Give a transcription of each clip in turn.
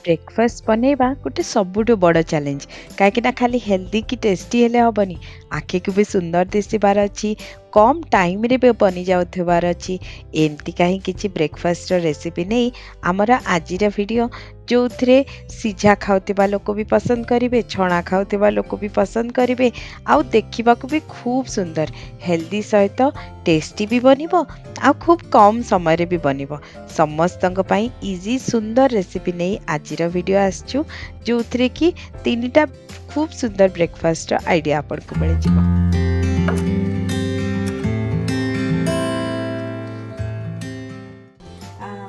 Breakfast ବନେଇବା ଗୋଟେ ସବୁଠୁ ବଡ଼ ଚ୍ୟାଲେଞ୍ଜ କାହିଁକିନା ଖାଲି ହେଲ୍ଦି କି ଟେଷ୍ଟି ହେଲେ ହେବନି, ଆଖିକୁ ବି ସୁନ୍ଦର ଦିଶିବାର ଅଛି, କମ୍ ଟାଇମ୍ରେ ବି ବନିଯାଉଥିବାର ଅଛି। ଏମିତି କାହିଁ କିଛି ବ୍ରେକଫାଷ୍ଟର ରେସିପି ନେଇ ଆମର ଆଜିର ଭିଡ଼ିଓ, ଯେଉଁଥିରେ ସିଝା ଖାଉଥିବା ଲୋକ ବି ପସନ୍ଦ କରିବେ, ଛଣା ଖାଉଥିବା ଲୋକ ବି ପସନ୍ଦ କରିବେ, ଆଉ ଦେଖିବାକୁ ବି ଖୁବ୍ ସୁନ୍ଦର, ହେଲ୍ଦି ସହିତ ଟେଷ୍ଟି ବି ବନିବ, ଆଉ ଖୁବ୍ କମ୍ ସମୟରେ ବି ବନିବ। ସମସ୍ତଙ୍କ ପାଇଁ ଇଜି ସୁନ୍ଦର ରେସିପି ନେଇ ଆଜିର ଭିଡ଼ିଓ ଆସିଛୁ, ଯେଉଁଥିରେ କି ତିନିଟା ଖୁବ୍ ସୁନ୍ଦର ବ୍ରେକଫାଷ୍ଟର ଆଇଡ଼ିଆ ଆପଣଙ୍କୁ ମିଳିଯିବ।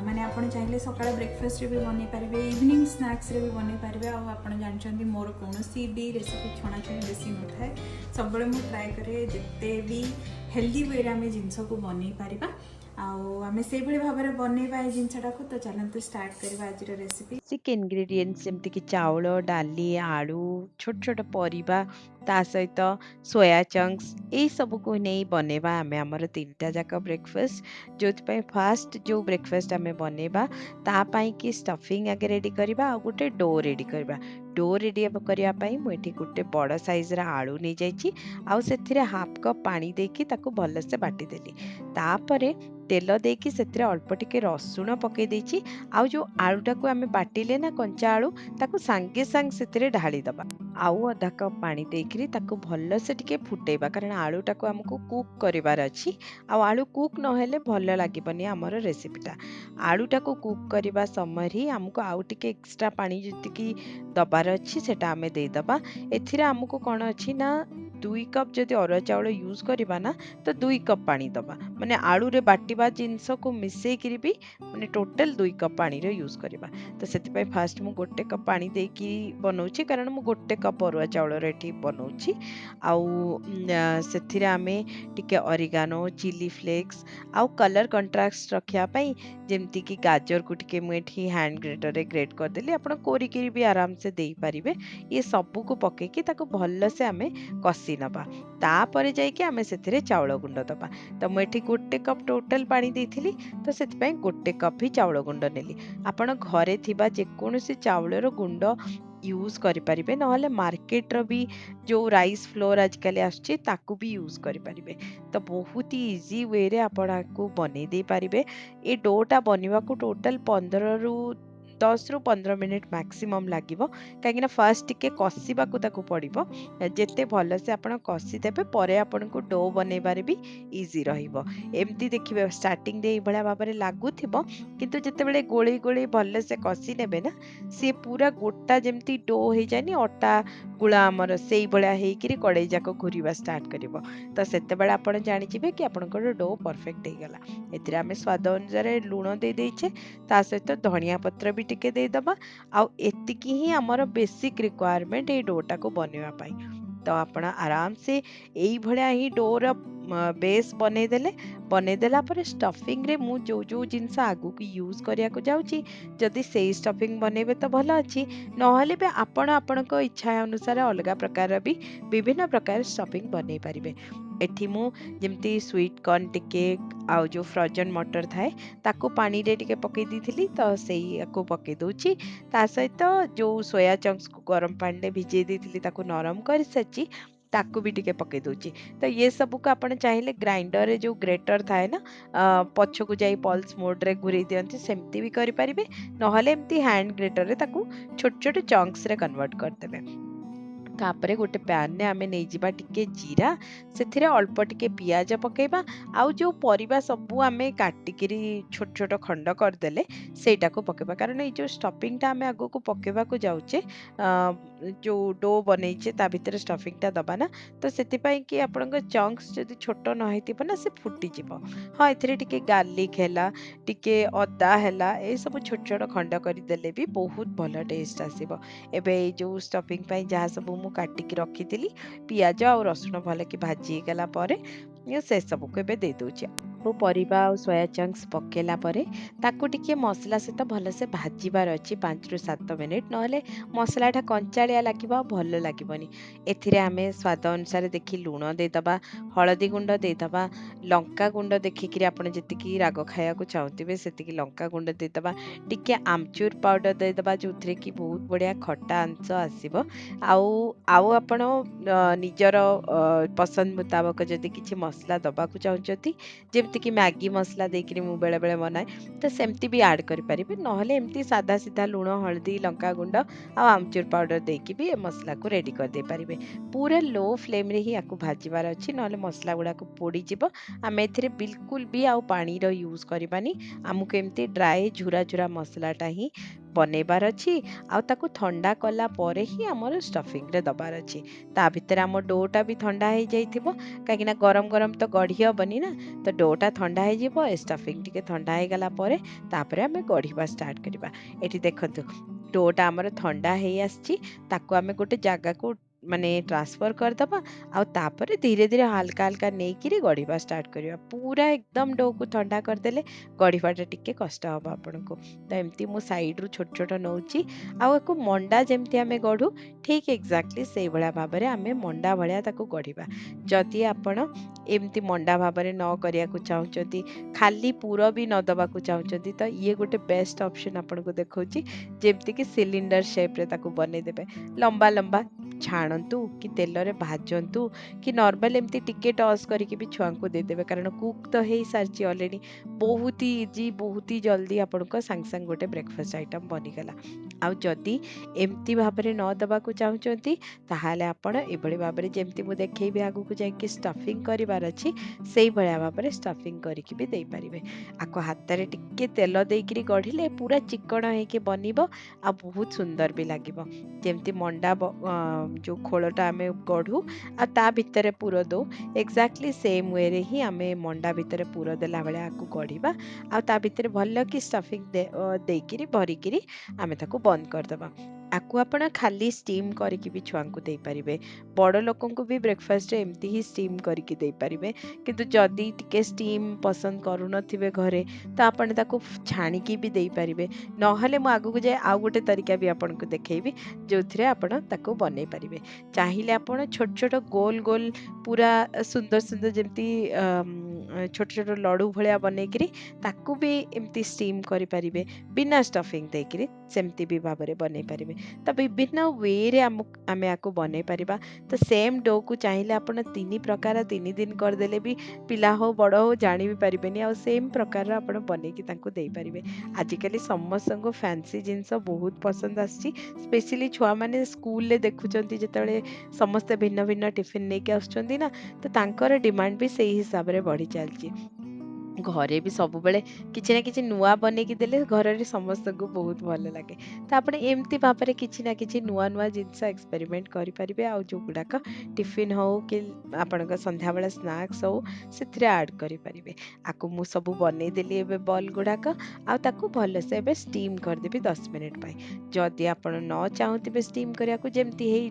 ମାନେ ଆପଣ ଚାହିଁଲେ ସକାଳ ବ୍ରେକଫାଷ୍ଟରେ ବି ବନେଇ ପାରିବେ, ଇଭିନିଂ ସ୍ନାକ୍ସରେ ବି ବନେଇ ପାରିବେ। ଆଉ ଆପଣ ଜାଣିଛନ୍ତି ମୋର କୌଣସି ବି ରେସିପି ଛଣାଛଣି ବେଶୀ ନଥାଏ, ସବୁବେଳେ ମୁଁ ଟ୍ରାଏ କରେ ଯେତେ ବି ହେଲ୍ଦି ୱେରେ ଆମେ ଜିନିଷକୁ ବନେଇ ପାରିବା, ଆଉ ଆମେ ସେଇଭଳି ଭାବରେ ବନେଇବା ଏଇ ଜିନିଷଟାକୁ। ତ ଚାଲନ୍ତୁ ଷ୍ଟାର୍ଟ କରିବା ଆଜିର ରେସିପି। ବେସିକ୍ ଇନଗ୍ରିଡିଏଣ୍ଟସ୍ ଯେମିତିକି ଚାଉଳ, ଡାଲି, ଆଳୁ, ଛୋଟ ଛୋଟ ପରିବା, ତା ସହିତ ସୋୟା ଚଙ୍କ୍ସ, ଏଇସବୁକୁ ନେଇ ବନେଇବା ଆମେ ଆମର ତିନିଟା ଯାକ ବ୍ରେକଫାଷ୍ଟ। ଯେଉଁଥିପାଇଁ ଫାଷ୍ଟ ଯେଉଁ ବ୍ରେକଫାଷ୍ଟ ଆମେ ବନେଇବା ତା ପାଇଁକି ଷ୍ଟଫିଂ ଆଗେ ରେଡ଼ି କରିବା, ଆଉ ଗୋଟେ ଡୋ ରେଡ଼ି କରିବା। ଡୋ ରେଡ଼ି କରିବା ପାଇଁ ମୁଁ ଏଠି ଗୋଟେ ବଡ଼ ସାଇଜ୍ର ଆଳୁ ନେଇଯାଇଛି, ଆଉ ସେଥିରେ ହାଫ୍ କପ୍ ପାଣି ଦେଇକି ତାକୁ ଭଲସେ ବାଟିଦେଲି। ତାପରେ ତେଲ ଦେଇକି ସେଥିରେ ଅଳ୍ପ ଟିକେ ରସୁଣ ପକେଇ ଦେଇଛି, ଆଉ ଯେଉଁ ଆଳୁଟାକୁ ଆମେ ବାଟିଲେ ନା କଞ୍ଚା ଆଳୁ, ତାକୁ ସାଙ୍ଗେ ସାଙ୍ଗେ ସେଥିରେ ଢାଳି ଦେବା। ଆଉ ଅଧା କପ୍ ପାଣି ଦେଇକିରି ତାକୁ ଭଲସେ ଟିକେ ଫୁଟେଇବା, କାରଣ ଆଳୁଟାକୁ ଆମକୁ କୁକ୍ କରିବାର ଅଛି, ଆଉ ଆଳୁ କୁକ୍ ନହେଲେ ଭଲ ଲାଗିବନି ଆମର ରେସିପିଟା। ଆଳୁଟାକୁ କୁକ୍ କରିବା ସମୟରେ ହିଁ ଆମକୁ ଆଉ ଟିକେ ଏକ୍ସଟ୍ରା ପାଣି ଯେତିକି ଦେବାର ଅଛି ସେଟା ଆମେ ଦେଇଦେବା। ଏଥିରେ ଆମକୁ କ'ଣ ଅଛି ନା 2 କପ୍ ଯଦି ଅରୁଆ ଚାଉଳ ୟୁଜ୍ କରିବା ନା, ତ 2 କପ୍ ପାଣି ଦେବା, ମାନେ ଆଳୁରେ ବାଟିବା ଜିନିଷକୁ ମିଶେଇକିରି ବି ମାନେ ଟୋଟାଲ 2 କପ୍ ପାଣିର ୟୁଜ୍ କରିବା। ତ ସେଥିପାଇଁ ଫାଷ୍ଟ ମୁଁ ଗୋଟେ କପ୍ ପାଣି ଦେଇକି ବନଉଛି, କାରଣ ମୁଁ ଗୋଟେ କପ୍ ଅରୁଆ ଚାଉଳର ଏଠି ବନଉଛି। ଆଉ ସେଥିରେ ଆମେ ଟିକେ ଅରିଗାନୋ, ଚିଲି ଫ୍ଲେକ୍ସ, ଆଉ କଲର୍ କଣ୍ଟ୍ରାଷ୍ଟ ରଖିବା ପାଇଁ ଯେମିତିକି ଗାଜରକୁ ଟିକେ ମୁଁ ଏଠି ହ୍ୟାଣ୍ଡ ଗ୍ରେଟରରେ ଗ୍ରେଟ୍ କରିଦେଲି, ଆପଣ କୋରିକିରି ବି ଆରାମସେ ଦେଇପାରିବେ। ଏ ସବୁକୁ ପକେଇକି ତାକୁ ଭଲସେ ଆମେ କଷି ନେବା। ତାପରେ ଯାଇକି ଆମେ ସେଥିରେ ଚାଉଳ ଗୁଣ୍ଡ ଦେବା। ତ ମୁଁ ଏଠି ଗୋଟେ କପ୍ ଟୋଟାଲ ପାଣି ଦେଇଥିଲି, ତ ସେଥିପାଇଁ ଗୋଟେ କପ୍ ହିଁ ଚାଉଳ ଗୁଣ୍ଡ ନେଲି। ଆପଣ ଘରେ ଥିବା ଯେକୌଣସି ଚାଉଳର ଗୁଣ୍ଡ ୟୁଜ୍ କରିପାରିବେ, ନହେଲେ ମାର୍କେଟର ବି ଯେଉଁ ରାଇସ୍ ଫ୍ଲୋର୍ ଆଜିକାଲି ଆସୁଛି ତାକୁ ବି ୟୁଜ୍ କରିପାରିବେ। ତ ବହୁତ ହି ଇଜି ୱେରେ ଆପଣ ଆକୁ ବନେଇ ଦେଇପାରିବେ। ଏ ଡୋଟା ବନିବାକୁ ଟୋଟାଲ 10ରୁ 15 ମିନିଟ୍ ମ୍ୟାକ୍ସିମମ୍ ଲାଗିବ, କାହିଁକିନା ଫାଷ୍ଟ ଟିକେ କଷିବାକୁ ତାକୁ ପଡ଼ିବ। ଯେତେ ଭଲସେ ଆପଣ କଷିଦେବେ, ପରେ ଆପଣଙ୍କୁ ଡୋ ବନେଇବାରେ ବି ଇଜି ରହିବ। ଏମିତି ଦେଖିବେ ଷ୍ଟାର୍ଟିଂରେ ଏଇଭଳିଆ ଭାବରେ ଲାଗୁଥିବ, କିନ୍ତୁ ଯେତେବେଳେ ଗୋଳେଇ ଗୋଳେଇ ଭଲସେ କଷି ନେବେ ନା, ସିଏ ପୁରା ଗୋଟା ଯେମିତି ଡୋ ହେଇଯାଏନି ଅଟା ଗୁଳା ଆମର, ସେଇଭଳିଆ ହେଇକିରି କଡ଼େଇ ଯାକ ଘୁରିବା ଷ୍ଟାର୍ଟ କରିବ। ତ ସେତେବେଳେ ଆପଣ ଜାଣିଯିବେ କି ଆପଣଙ୍କର ଡୋ ପରଫେକ୍ଟ ହେଇଗଲା। ଏଥିରେ ଆମେ ସ୍ୱାଦ ଅନୁସାରେ ଲୁଣ ଦେଇଦେଇଛେ, ତା ସହିତ ଧଣିଆ ପତ୍ର ବି ଟିକେ ଦେଇଦେବା। ଆଉ ଏତିକି ହିଁ ଆମର ବେସିକ୍ ରିକ୍ୱାରମେଣ୍ଟ ଏଇ ଡୋଟାକୁ ବନେଇବା ପାଇଁ। ତ ଆପଣ ଆରାମସେ ଏଇଭଳିଆ ହିଁ ଡୋର ବେସ୍ ବନେଇଦେଲା ପରେ ଷ୍ଟଫିଂରେ ମୁଁ ଯେଉଁ ଜିନିଷ ଆଗକୁ ୟୁଜ୍ କରିବାକୁ ଯାଉଛି, ଯଦି ସେଇ ଷ୍ଟଫିଂ ବନେଇବେ ତ ଭଲ ଅଛି, ନହେଲେ ବି ଆପଣ ଆପଣଙ୍କ ଇଚ୍ଛା ଅନୁସାରେ ଅଲଗା ପ୍ରକାର ବି ବିଭିନ୍ନ ପ୍ରକାର ଷ୍ଟଫିଂ ବନେଇ ପାରିବେ। ଏଠି ମୁଁ ଯେମିତି ସୁଇଟ୍ କର୍ଣ୍ଣ ଟିକେ, ଆଉ ଯେଉଁ ଫ୍ରୋଜନ୍ ମଟର ଥାଏ ତାକୁ ପାଣିରେ ଟିକେ ପକେଇ ଦେଇଥିଲି, ତ ସେଇଆକୁ ପକେଇ ଦେଉଛି। ତା ସହିତ ଯେଉଁ ସୋୟା ଚଙ୍କ୍ସକୁ ଗରମ ପାଣିରେ ଭିଜେଇ ଦେଇଥିଲି ତାକୁ ନରମ କରିସାରିଛି, ତାକୁ ବି ଟିକେ ପକେଇ ଦେଉଛି। ତ ଇଏ ସବୁକୁ ଆପଣ ଚାହିଁଲେ ଗ୍ରାଇଣ୍ଡରରେ ଯେଉଁ ଗ୍ରେଟର ଥାଏ ନା, ପଛକୁ ଯାଇ ପଲ୍ସ ମୋଡ଼ରେ ଘୁରେଇ ଦିଅନ୍ତି, ସେମିତି ବି କରିପାରିବେ, ନହେଲେ ଏମିତି ହ୍ୟାଣ୍ଡ ଗ୍ରେଟରରେ ତାକୁ ଛୋଟ ଛୋଟ ଚଙ୍କ୍ସରେ କନଭର୍ଟ କରିଦେବେ। ତାପରେ ଗୋଟେ ପ୍ୟାନ୍ରେ ଆମେ ନେଇଯିବା ଟିକେ ଜିରା, ସେଥିରେ ଅଳ୍ପ ଟିକେ ପିଆଜ ପକେଇବା, ଆଉ ଯେଉଁ ପରିବା ସବୁ ଆମେ କାଟିକିରି ଛୋଟ ଛୋଟ ଖଣ୍ଡ କରିଦେଲେ ସେଇଟାକୁ ପକେଇବା, କାରଣ ଏଇ ଯେଉଁ ଷ୍ଟଫିଂଟା ଆମେ ଆଗକୁ ପକେଇବାକୁ ଯାଉଛେ, ଯେଉଁ ଡୋ ବନେଇଛେ ତା ଭିତରେ ଷ୍ଟଫିଂଟା ଦେବା ନା, ତ ସେଥିପାଇଁ କି ଆପଣଙ୍କ ଚଙ୍କ୍ସ ଯଦି ଛୋଟ ନ ହେଇଥିବ ନା, ସେ ଫୁଟିଯିବ। ହଁ, ଏଥିରେ ଟିକେ ଗାର୍ଲିକ୍ ହେଲା, ଟିକେ ଅଦା ହେଲା, ଏସବୁ ଛୋଟ ଛୋଟ ଖଣ୍ଡ କରିଦେଲେ ବି ବହୁତ ଭଲ ଟେଷ୍ଟ ଆସିବ। ଏବେ ଏଇ ଯେଉଁ ଷ୍ଟଫିଂ ପାଇଁ ଯାହା ସବୁ ମୁଁ କାଟିକି ରଖିଥିଲି, ପିଆଜ ଆଉ ରସୁଣ ଭଲକି ଭାଜି ହେଇଗଲା ପରେ ସେସବୁକୁ ଏବେ ଦେଇଦେଉଛି। ସବୁ ପରିବା ଆଉ ସୋୟା ଚଙ୍କ୍ସ ପକେଇଲା ପରେ ତାକୁ ଟିକେ ମସଲା ସହିତ ଭଲସେ ଭାଜିବାର ଅଛି 5ରୁ 7 ମିନିଟ୍, ନହେଲେ ମସଲାଟା କଞ୍ଚାଳିଆ ଲାଗିବ ଆଉ ଭଲ ଲାଗିବନି। ଏଥିରେ ଆମେ ସ୍ୱାଦ ଅନୁସାରେ ଦେଖି ଲୁଣ ଦେଇଦବା, ହଳଦୀ ଗୁଣ୍ଡ ଦେଇଦବା, ଲଙ୍କା ଗୁଣ୍ଡ ଦେଖିକିରି ଆପଣ ଯେତିକି ରାଗ ଖାଇବାକୁ ଚାହୁଁଥିବେ ସେତିକି ଲଙ୍କା ଗୁଣ୍ଡ ଦେଇଦବା, ଟିକେ ଆମଚୁର ପାଉଡର ଦେଇଦବା ଯୋଉଥିରେ କି ବହୁତ ବଢ଼ିଆ ଖଟା ଅଂଶ ଆସିବ। ଆଉ ଆଉ ଆପଣ ନିଜର ପସନ୍ଦ ମୁତାବକ ଯଦି କିଛି ମସଲା ଦବାକୁ ଚାହୁଁଛନ୍ତି, ଯେମିତିକି ମ୍ୟାଗି ମସଲା ଦେଇକିରି ମୁଁ ବେଳେବେଳେ ବନାଏ, ତ ସେମିତି ବି ଆଡ୍ କରିପାରିବେ। ନହେଲେ ଏମିତି ସାଧା ସିଧା ଲୁଣ, ହଳଦୀ, ଲଙ୍କା ଗୁଣ୍ଡ ଆଉ ଆମଚୁର ପାଉଡର ଦେଇକି ବି ଏ ମସଲାକୁ ରେଡି କରିଦେଇ ପାରିବେ। ପୁରା ଲୋ ଫ୍ଲେମ୍‌ରେ ହିଁ ୟାକୁ ଭାଜିବାର ଅଛି, ନହେଲେ ମସଲା ଗୁଡାକ ପୋଡ଼ିଯିବ। ଆମେ ଏଥିରେ ବିଲକୁଲ ବି ଆଉ ପାଣିର ୟୁଜ୍ କରିବାନି। ଆମକୁ ଏମିତି ଡ୍ରାଏ ଝୁରା ଝୁରା ମସଲାଟା ହିଁ ବନେଇବାର ଅଛି। ଆଉ ତାକୁ ଥଣ୍ଡା କଲା ପରେ ହିଁ ଆମର ଷ୍ଟଫିଂରେ ଦବାର ଅଛି। ତା ଭିତରେ ଆମ ଡୋଟା ବି ଥଣ୍ଡା ହେଇଯାଇଥିବ, କାହିଁକିନା ଗରମ ଗରମ ତ ଗଢ଼ି ହବନି ନା, ତ ଡୋଟା ଥଣ୍ଡା ହେଇଯିବ। ଏ ଷ୍ଟଫିଂ ଟିକେ ଥଣ୍ଡା ହେଇଗଲା ପରେ ତାପରେ ଆମେ ଗଢ଼ିବା ଷ୍ଟାର୍ଟ କରିବା। ଏଠି ଦେଖନ୍ତୁ ଡୋଟା ଆମର ଥଣ୍ଡା ହେଇ ଆସିଛି, ତାକୁ ଆମେ ଗୋଟେ ଜାଗାକୁ ମାନେ ଟ୍ରାନ୍ସଫର କରିଦବା। ଆଉ ତାପରେ ଧୀରେ ଧୀରେ ହାଲକା ହାଲକା ନେଇକିରି ଗଢ଼ିବା ଷ୍ଟାର୍ଟ କରିବା। ପୁରା ଏକଦମ ଡୋକୁ ଥଣ୍ଡା କରିଦେଲେ ଗଢ଼ିବାଟା ଟିକେ କଷ୍ଟ ହବ ଆପଣଙ୍କୁ। ତ ଏମିତି ମୁଁ ସାଇଡ୍‌ରୁ ଛୋଟ ଛୋଟ ନଉଛି। ଆଉ ୟାକୁ ମଣ୍ଡା ଯେମିତି ଆମେ ଗଢ଼ୁ, ଠିକ୍ ଏକ୍ଜାକ୍ଟଲି ସେଇଭଳିଆ ଭାବରେ ଆମେ ମଣ୍ଡା ଭଳିଆ ତାକୁ ଗଢ଼ିବା। ଯଦି ଆପଣ ଏମିତି ମଣ୍ଡା ଭାବରେ ନ କରିବାକୁ ଚାହୁଁଛନ୍ତି, ଖାଲି ପୁର ବି ନ ଦବାକୁ ଚାହୁଁଛନ୍ତି, ତ ଇଏ ଗୋଟେ ବେଷ୍ଟ ଅପସନ୍ ଆପଣଙ୍କୁ ଦେଖଉଛି। ଯେମିତିକି ସିଲିଣ୍ଡର ସେପ୍‌ରେ ତାକୁ ବନେଇଦେବେ। ଲମ୍ବା ଲମ୍ବା ଛାଣନ୍ତୁ କି ତେଲରେ ଭାଜନ୍ତୁ କି ନର୍ମାଲ ଏମିତି ଟିକେ ଟସ୍ କରିକି ବି ଛୁଆଙ୍କୁ ଦେଇଦେବେ, କାରଣ କୁକ୍ ତ ହେଇସାରିଛି ଅଲରେଡି। ବହୁତ ହି ଇଜି, ବହୁତ ହି ଜଲ୍ଦି ଆପଣଙ୍କ ସାଙ୍ଗେ ସାଙ୍ଗେ ଗୋଟେ ବ୍ରେକଫାଷ୍ଟ ଆଇଟମ୍ ବନିଗଲା। ଆଉ ଯଦି ଏମିତି ଭାବରେ ନ ଦେବାକୁ ଚାହୁଁଛନ୍ତି, ତାହେଲେ ଆପଣ ଏଭଳି ଭାବରେ ଯେମିତି ମୁଁ ଦେଖେଇବି ଆଗକୁ ଯାଇକି ଷ୍ଟଫିଂ କରିବାର ଅଛି, ସେଇଭଳିଆ ଭାବରେ ଷ୍ଟଫିଂ କରିକି ବି ଦେଇପାରିବେ। ଆକୁ ହାତରେ ଟିକେ ତେଲ ଦେଇକିରି ଗଢ଼ିଲେ ପୁରା ଚିକଣ ହେଇକି ବନିବ ଆଉ ବହୁତ ସୁନ୍ଦର ବି ଲାଗିବ। ଯେମିତି ମଣ୍ଡା ଯୋଉ ଖୋଳଟା ଆମେ ଗଢ଼ୁ ଆଉ ତା ଭିତରେ ପୁର ଦଉ, ଏକ୍ଜାକ୍ଟଲି ସେମ୍ ୱେରେ ହିଁ ଆମେ ମଣ୍ଡା ଭିତରେ ପୁର ଦେଲା ଭଳିଆ ଆକୁ ଗଢ଼ିବା। ଆଉ ତା ଭିତରେ ଭଲ କି ଷ୍ଟଫିଂ ଦେଇକିରି ଭରିକିରି ଆମେ ତାକୁ ବନ୍ଦ କରିଦବା। ଆକୁ ଆପଣ ଖାଲି ଷ୍ଟିମ୍ କରିକି ବି ଛୁଆଙ୍କୁ ଦେଇପାରିବେ। ବଡ଼ ଲୋକଙ୍କୁ ବି ବ୍ରେକଫାଷ୍ଟରେ ଏମିତି ହିଁ ଷ୍ଟିମ୍ କରିକି ଦେଇପାରିବେ। କିନ୍ତୁ ଯଦି ଟିକେ ଷ୍ଟିମ୍ ପସନ୍ଦ କରୁନଥିବେ ଘରେ, ତ ଆପଣ ତାକୁ ଛାଣିକି ବି ଦେଇପାରିବେ। ନହେଲେ ମୁଁ ଆଗକୁ ଯାଇ ଆଉ ଗୋଟେ ତରିକା ବି ଆପଣଙ୍କୁ ଦେଖେଇବି, ଯୋଉଥିରେ ଆପଣ ତାକୁ ବନେଇ ପାରିବେ। ଚାହିଁଲେ ଆପଣ ଛୋଟ ଛୋଟ ଗୋଲ ଗୋଲ ପୁରା ସୁନ୍ଦର ସୁନ୍ଦର ଯେମିତି ଛୋଟ ଛୋଟ ଲଡ଼ୁ ଭଳିଆ ବନେଇକିରି ତାକୁ ବି ଏମିତି ଷ୍ଟିମ୍ କରିପାରିବେ, ବିନା ଷ୍ଟଫିଂ ଦେଇକିରି ସେମିତି ବି ଭାବରେ ବନେଇ ପାରିବେ। ତ ବିଭିନ୍ନ ୱେରେ ଆମେ ଆକୁ ବନେଇ ପାରିବା। ତ ସେମ୍ ଡୋକୁ ଚାହିଁଲେ ଆପଣ 3 ପ୍ରକାର 3 ଦିନ କରିଦେଲେ ବି ପିଲା ହଉ ବଡ଼ ହଉ ଜାଣି ବି ପାରିବେନି, ଆଉ ସେମ୍ ପ୍ରକାରର ଆପଣ ବନେଇକି ତାଙ୍କୁ ଦେଇପାରିବେ। ଆଜିକାଲି ସମସ୍ତଙ୍କୁ ଫ୍ୟାନ୍ସି ଜିନିଷ ବହୁତ ପସନ୍ଦ ଆସିଛି। ସ୍ପେସିଆଲି ଛୁଆମାନେ ସ୍କୁଲରେ ଦେଖୁଛନ୍ତି ଯେତେବେଳେ ସମସ୍ତେ ଭିନ୍ନ ଭିନ୍ନ ଟିଫିନ୍ ନେଇକି ଆସୁଛନ୍ତି ନା, ତ ତାଙ୍କର ଡିମାଣ୍ଡ ବି ସେଇ ହିସାବରେ ବଢ଼ି ଚାଲିଛି। ଘରେ ବି ସବୁବେଳେ କିଛି ନା କିଛି ନୂଆ ବନେଇକି ଦେଲେ ଘରରେ ସମସ୍ତଙ୍କୁ ବହୁତ ଭଲ ଲାଗେ। ତ ଆପଣ ଏମିତି ଭାବରେ କିଛି ନା କିଛି ନୂଆ ନୂଆ ଜିନିଷ ଏକ୍ସପେରିମେଣ୍ଟ କରିପାରିବେ, ଆଉ ଯୋଉଗୁଡ଼ାକ ଟିଫିନ୍ ହଉ କି ଆପଣଙ୍କ ସନ୍ଧ୍ୟାବେଳେ ସ୍ନାକ୍ସ ହଉ, ସେଥିରେ ଆଡ୍ କରିପାରିବେ। ଆକୁ ମୁଁ ସବୁ ବନେଇଦେଲି ଏବେ ବଲ୍ ଗୁଡ଼ାକ, ଆଉ ତାକୁ ଭଲସେ ଏବେ ଷ୍ଟିମ୍ କରିଦେବି 10 ମିନିଟ୍ ପାଇଁ। ଯଦି ଆପଣ ନ ଚାହୁଁଥିବେ ଷ୍ଟିମ୍ କରିବାକୁ, ଯେମିତି ହେଇ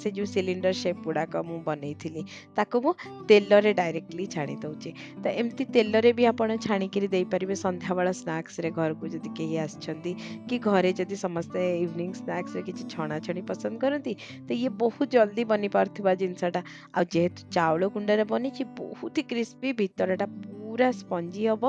ସେ ଯୋଉ ସିଲିଣ୍ଡର ସେପ୍ ଗୁଡ଼ାକ ମୁଁ ବନେଇଥିଲି, ତାକୁ ମୁଁ ତେଲରେ ଡାଇରେକ୍ଟଲି ଛାଣି ଦଉଛି। ତ ଏମିତି ତେଲରେ ବି ଆପଣ ଛାଣିକିରି ଦେଇପାରିବେ ସନ୍ଧ୍ୟାବେଳ ସ୍ନାକ୍ସରେ, ଘରକୁ ଯଦି କେହି ଆସିଛନ୍ତି କି ଘରେ ଯଦି ସମସ୍ତେ ଇଭିନିଂ ସ୍ନାକ୍ସରେ କିଛି ଛଣାଛଣି ପସନ୍ଦ କରନ୍ତି, ତ ଇଏ ବହୁତ ଜଲ୍ଦି ବନି ପାରୁଥିବା ଜିନିଷଟା। ଆଉ ଯେହେତୁ ଚାଉଳ ଗୁଣ୍ଡରେ ବନିଛି, ବହୁତ ହି କ୍ରିସ୍ପି, ଭିତରଟା ପୁରା ସ୍ପଞ୍ଜି ହବ,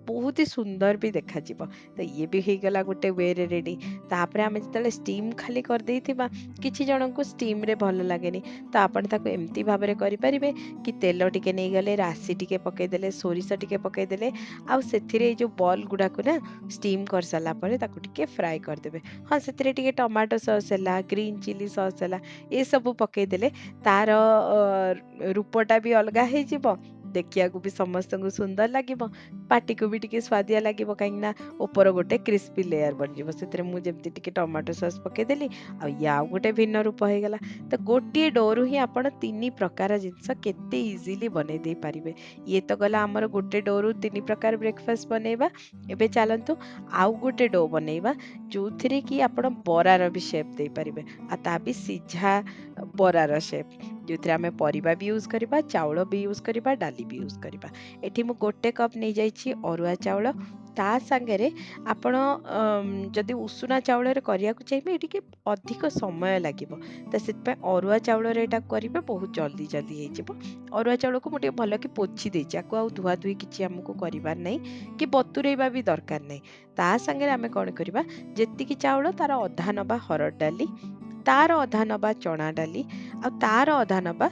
ବହୁତ ହି ସୁନ୍ଦର ବି ଦେଖାଯିବ। ତ ଇଏ ବି ହେଇଗଲା ଗୋଟେ ୱେରେ ରେଡି। ତାପରେ ଆମେ ଯେତେବେଳେ ଷ୍ଟିମ୍ ଖାଲି କରିଦେଇଥିବା, କିଛି ଜଣଙ୍କୁ ଷ୍ଟିମ୍‌ରେ ଭଲ ଲାଗେନି, ତ ଆପଣ ତାକୁ ଏମିତି ଭାବରେ କରିପାରିବେ କି ତେଲ ଟିକେ ନେଇଗଲେ, ରାଶି ଟିକେ ପକେଇଦେଲେ, ସୋରିଷ ଟିକେ ପକେଇଦେଲେ, ଆଉ ସେଥିରେ ଏଇ ଯୋଉ ବଲ୍ ଗୁଡ଼ାକୁ ନା ଷ୍ଟିମ୍ କରିସାରିଲା ପରେ ତାକୁ ଟିକେ ଫ୍ରାଏ କରିଦେବେ। ହଁ, ସେଥିରେ ଟିକେ ଟମାଟୋ ସସ୍ ହେଲା, ଗ୍ରୀନ୍ ଚିଲି ସସ୍ ହେଲା, ଏସବୁ ପକେଇଦେଲେ ତାର ରୂପଟା ବି ଅଲଗା ହେଇଯିବ, ଦେଖିବାକୁ ବି ସମସ୍ତଙ୍କୁ ସୁନ୍ଦର ଲାଗିବ, ପାଟିକୁ ବି ଟିକେ ସୁଆଦିଆ ଲାଗିବ, କାହିଁକିନା ଉପର ଗୋଟେ କ୍ରିସ୍ପି ଲେୟର ବନିଯିବ। ସେଥିରେ ମୁଁ ଯେମିତି ଟିକେ ଟମାଟୋ ସସ୍ ପକେଇଦେଲି, ଆଉ ଇଏ ଆଉ ଗୋଟେ ଭିନ୍ନ ରୂପ ହେଇଗଲା। ତ ଗୋଟିଏ ଡୋରୁ ହିଁ ଆପଣ 3 ପ୍ରକାର ଜିନିଷ କେତେ ଇଜିଲି ବନେଇ ଦେଇ ପାରିବେ। ଇଏ ତ ଗଲା ଆମର ଗୋଟେ ଡୋରୁ 3 ପ୍ରକାର ବ୍ରେକଫାଷ୍ଟ ବନେଇବା। ଏବେ ଚାଲନ୍ତୁ ଆଉ ଗୋଟେ ଡୋ ବନେଇବା, ଯୋଉଥିରେ କି ଆପଣ ବରାର ବି ସେପ୍ ଦେଇପାରିବେ, ଆଉ ତା ବି ସିଝା ବରାର ସେପ୍। जो आम परिबा भी यूज करवा, चाउल भी यूज करवा, डाली भी यूज करवा। एठी मु 1 कप नहीं जाइछि अरुआ चाउल, ता संगे आपण जदि उषुना चाउल करिया को चाहिए ये अधिक समय लागिबो, तो से अरुआ चाउल एटा करेंगे बहुत जल्दी जल्दी हो। अरुआ चाउल को मुझे भल कि पोछि देछि, आकु धुआ धुई किसी आमको करार नहीं कि बतुरेबा भी दरकार नहीं। ता संगे आम कौन करवा, जेतिकी चाउल तार अधा नबा हरड़ डाली, तार अधा नबा चना डाली, आ तार अधा नबा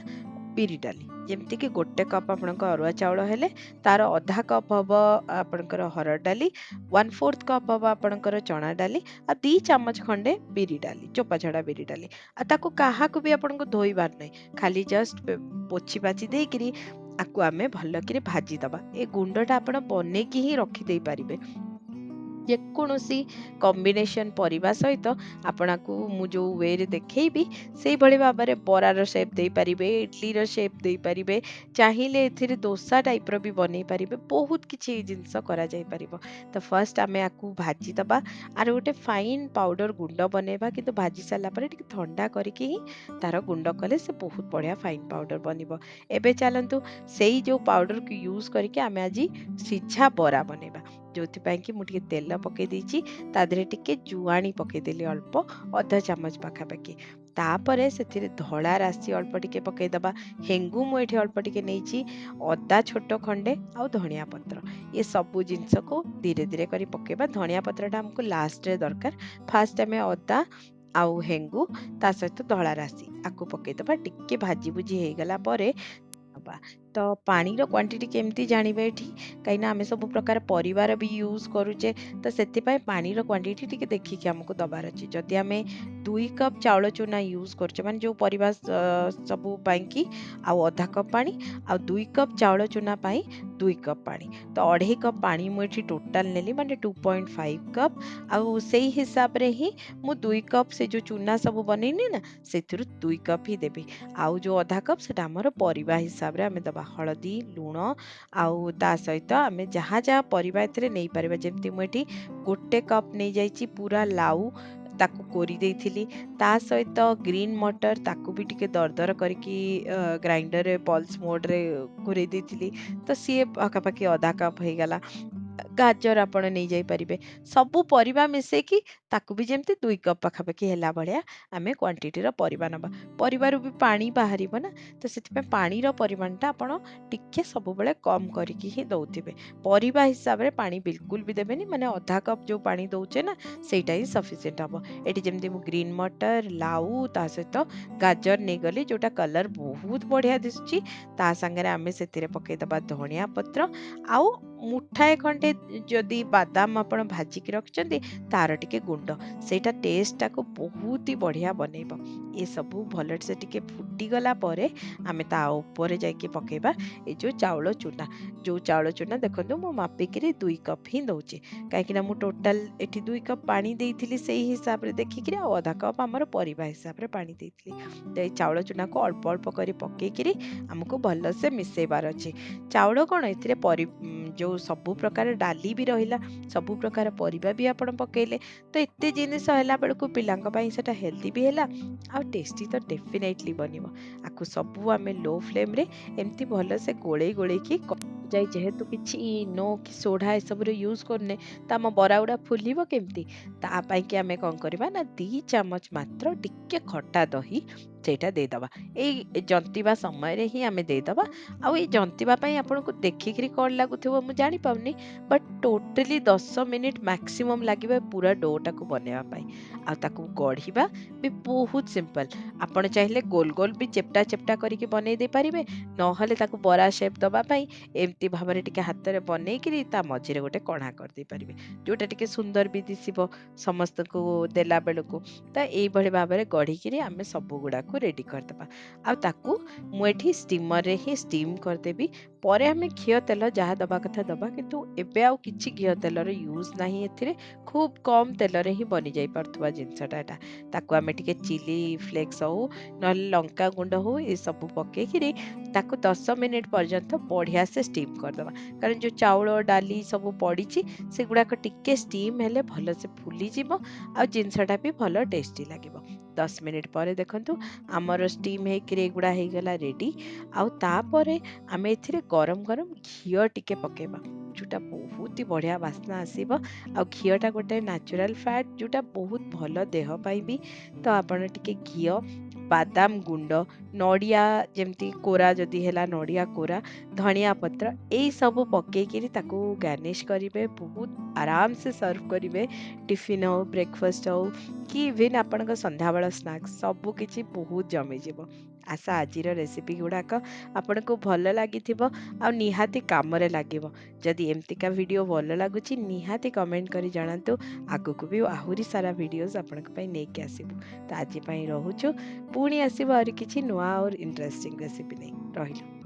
बिरी डाली। जमती कि 1 कप आपनक अरुआ चाउल हेले तार अधा कप हम आपनकर हरड़ डाली, 1/4 कप हम आपनकर चना डाली, आ 2 चम्मच खंडे बिरी डाली, चोपा छड़ा बिरी डाली। आ ताको काहाकू भी आपनको धोइबार नहीं, खाली जस्ट पोछि पाछि देकिरी आकु आमे भल कि भाजी दबा। ए गुंडटा आपण बनेकी ही रखी देई पारिबे, जेकोसी कॉम्बिनेशन परिबा सहित आपनाकू मु जो वे रे देखैबी से भली भाव में बरार शेप दे पारिबे, इडली शेप दे पारिबे, चाहिए एथिरे डोसा टाइप रो भी बनै पारिबे, बहुत किछि जिंस करा जाय पारिबो। तो फर्स्ट आमे आकू भाजी दबा, आर गोटे फाइन पाउडर गुंड बनेबा, किंतु भाजी साला परे टिके ठंडा करके ही तार गुंड कले से बहुत बढ़िया फाइन पाउडर बनिबो। एबे चलंतु सेई जो पाउडर को यूज करके आमे आजी सिझा बरा बनेबा, जोथिपाई कि मुझे तेल पकई देछि, ता देहरे टिके जुआणी पकईदेली अल्प अधा चामच पाखापाखि। तापरे से धड़ा राशि अल्प टिके पकईदबा, हेंगु मुझे अल्प टिके नहीं, अदा छोट खंडे आ धनिया पत्र, ये सबू जिनस को धीरे धीरे करी पकेबा। धनिया पत्रटा हमको लास्ट रे दरकार। फास्ट आमे अदा आउ हेंगु ता सहित धड़ा राशि आकु पकईदबा, टिके भाजी भुजी हो गला परे हबा। तो पानी रो क्वांटिटी केमती जानिबे एठी, कहीं आमे सब प्रकार परिवार भी यूज करूचे, तो सेति पाई पानी रो क्वांटिटी टिके देखिके हमको दबार अछि। जदि आमे 2 कप चाउल चूना यूज करछे माने जो परिवार सब पाई आ आधा कप पानी, आ 2 कप चाउल चूना पाई 2 कप पानी, तो 2.5 कप पानी मु एठी टोटल नेली माने 2.5 कप। आ सेही हिसाब रे ही मु 2 कप से जो चूना सब बनेनी ना सेथिरु 2 कप ही देबी, आउ जो आधा कप सेटा हमर परिवा हिसाब रे आमे दबा। हळदी लूण आउ ता सहित आमे जहाँ जहाँ परिवा एथिरे नै परिबा, जेमति मु एठी 1 कप नै जाइछि पूरा लाउ, ताकू कोरी देइथिली, ता सहित ग्रीन मटर ताकू भी टिके दरदर करके ग्राइंडर रे पल्स मोड रे घुरे देइथिली, तो सी पाखापाखि आधा कप हो गला। गाजर आपण नहीं जाई परिबे, सबु परिबा मिसे कि ताकू भी जेमती 2 कप पाखापाखि हेला भलिया आमे क्वांटिटी रो परिबा नबा। परिबारु भी पानी बाहरिबो ना, तो सेति पानी रो परिमाणटा आपण टिके सब बेले कम करके ही दउथिबे। परिबा हिसाब रे पानी बिल्कुल भी देबेनी, माने आधा कप जो पानी दउचे ना सेटा ही सफिशिएंट हबो। एटी जेमती मु ग्रीन मटर लाउ ता सहित गाजर नै गली, जोटा कलर बहुत बढ़िया दिसुची, ता संगे आमे सेतिरे पके दबा धनिया पत्र, आउ मुठाए खंडे जदि बादाम आपण भाजिकी रखिचंती तार टिके गुंड, सेटा टेस्ट टाको बहुत ही बढ़िया बनैबो। ये सबू भल से टिके फुटी गला परे आमे ता ऊपर जाके पकेबा ए जो चाउल चूना। जो चाउल चूना देखंतु मु मापिकी 2 कप ही दउची, काहेकि मु टोटल एठी 2 कप पानी देइथिली, सेही हिसाब रे देखिकरी आ आधा कप हमर परिबा हिसाब रे पानी देइथिली। तो ए चाउल चूना को अल्प अल्प करी पकेकिरी हमको भल से मिसेबार अछि। चाउल कोन एथिरे जो सबु प्रकार डाली भी रहिला, सबु प्रकार परिबा भी आपण पकेइले, तो एते जिनिस हैला बेलकु पिलांक पई सेटा हेल्दी भी हैला, आ टेस्टी तो डेफिनेटली बनिबो। आकु सबु आमे लो फ्लेम रे एमती भल से गोळेई गोळेई की जाई, जेहेतु किछि नो कि सोढा ए सब रे यूज करने, त हम बरा उडा फुलिबो केमती, ता पई कि आमे कोन करबा ना 2 चम्मच मात्र टिके खट्टा दही सेटा दे दबा। ए जंतीबा समय रे ही आमे दे दबा। आ ए जंतीबा पई आपन को देखिकरी कोन लागुथिबो मु जानि पाउनी, बट टोटली 10 मिनिट मैक्सिमम लागिबे पूरा डो टाको बनेवा पई। आ ताकू गढ़िबा भी बहुत सिंपल, आपण चाहिले गोल गोल भी चेप्टा चेप्टा करके बनै दे पारिबे, न हले ताकू बरा शेप दबा पई एमती भाबरे टिके हाथ रे बनै किरी ता मझिरे गोटे कणा कर दे पारिबे, जोटा टिके सुंदर भी दिसिबो समस्त को देला बेलको। त एई भली भाबरे गढ़ी किरी आमे सब गुडा को रेडी कर दबा। आ ताकू मु एठी स्टीमर रे ही स्टीम कर देबी, परे आमे घियो तेल जहा दबा कथा दबा, किंतु एबे आउ किछि घियो तेल रे यूज नाही एथिरे, खूब कम तेल रे ही बनि जाई परथुवा जिंसटा एटा। ताकू आमे टिके चिली फ्लेक्स हो नहले लंका गुंड हो ए सब पके किरी ताकू 10 मिनिट पर्यंत बढ़िया से स्टीम कर दबा, कारण जो चाउल डाली सब पड़ीची सेगुडा टिके स्टीम हेले भल से फुली जिवो, आ जिंसटा भी भल टेस्टी लागिवो। 10 ମିନିଟ୍ ପରେ ଦେଖନ୍ତୁ ଆମର ଷ୍ଟିମ୍ ହେଇକିରି ଏଗୁଡ଼ା ହେଇଗଲା ରେଡ଼ି। ଆଉ ତାପରେ ଆମେ ଏଥିରେ ଗରମ ଗରମ ଘିଅ ଟିକେ ପକେଇବା, ଯୋଉଟା ବହୁତ ହି ବଢ଼ିଆ ବାସ୍ନା ଆସିବ। ଆଉ ଘିଅଟା ଗୋଟେ ନ୍ୟାଚୁରାଲ ଫ୍ୟାଟ୍ ଯୋଉଟା ବହୁତ ଭଲ ଦେହ ପାଇଁ ବି। ତ ଆପଣ ଟିକେ ଘିଅ, ବାଦାମ ଗୁଣ୍ଡ, ନଡ଼ିଆ ଯେମିତି କୋରା ଯଦି ହେଲା ନଡ଼ିଆ କୋରା, ଧଣିଆ ପତ୍ର ଏଇ ସବୁ ପକେଇକିରି ତାକୁ ଗାର୍ନିଶ୍ କରିବେ। ବହୁତ ଆରାମସେ ସର୍ଭ କରିବେ। ଟିଫିନ୍ ହଉ, ବ୍ରେକଫାଷ୍ଟ ହଉ କି ଇଭିନ୍ ଆପଣଙ୍କ ସନ୍ଧ୍ୟାବେଳ ସ୍ନାକ୍ସ ସବୁକିଛି ବହୁତ ଜମିଯିବ। ଆଶା ଆଜିର ରେସିପି ଗୁଡ଼ାକ ଆପଣଙ୍କୁ ଭଲ ଲାଗିଥିବ ଆଉ ନିହାତି କାମରେ ଲାଗିବ। ଯଦି ଏମିତିକା ଭିଡ଼ିଓ ଭଲ ଲାଗୁଛି ନିହାତି କମେଣ୍ଟ କରି ଜଣାନ୍ତୁ। ଆଗକୁ ବି ଆହୁରି ସାରା ଭିଡ଼ିଓସ୍ ଆପଣଙ୍କ ପାଇଁ ନେଇକି ଆସିବୁ। ତ ଆଜି ପାଇଁ ରହୁଛୁ, ପୁଣି ଆସିବ ଆହୁରି କିଛି ନୂଆ ଆଉ ଇଣ୍ଟରେଷ୍ଟିଂ ରେସିପି ନେଇ। ରହିଲୁ।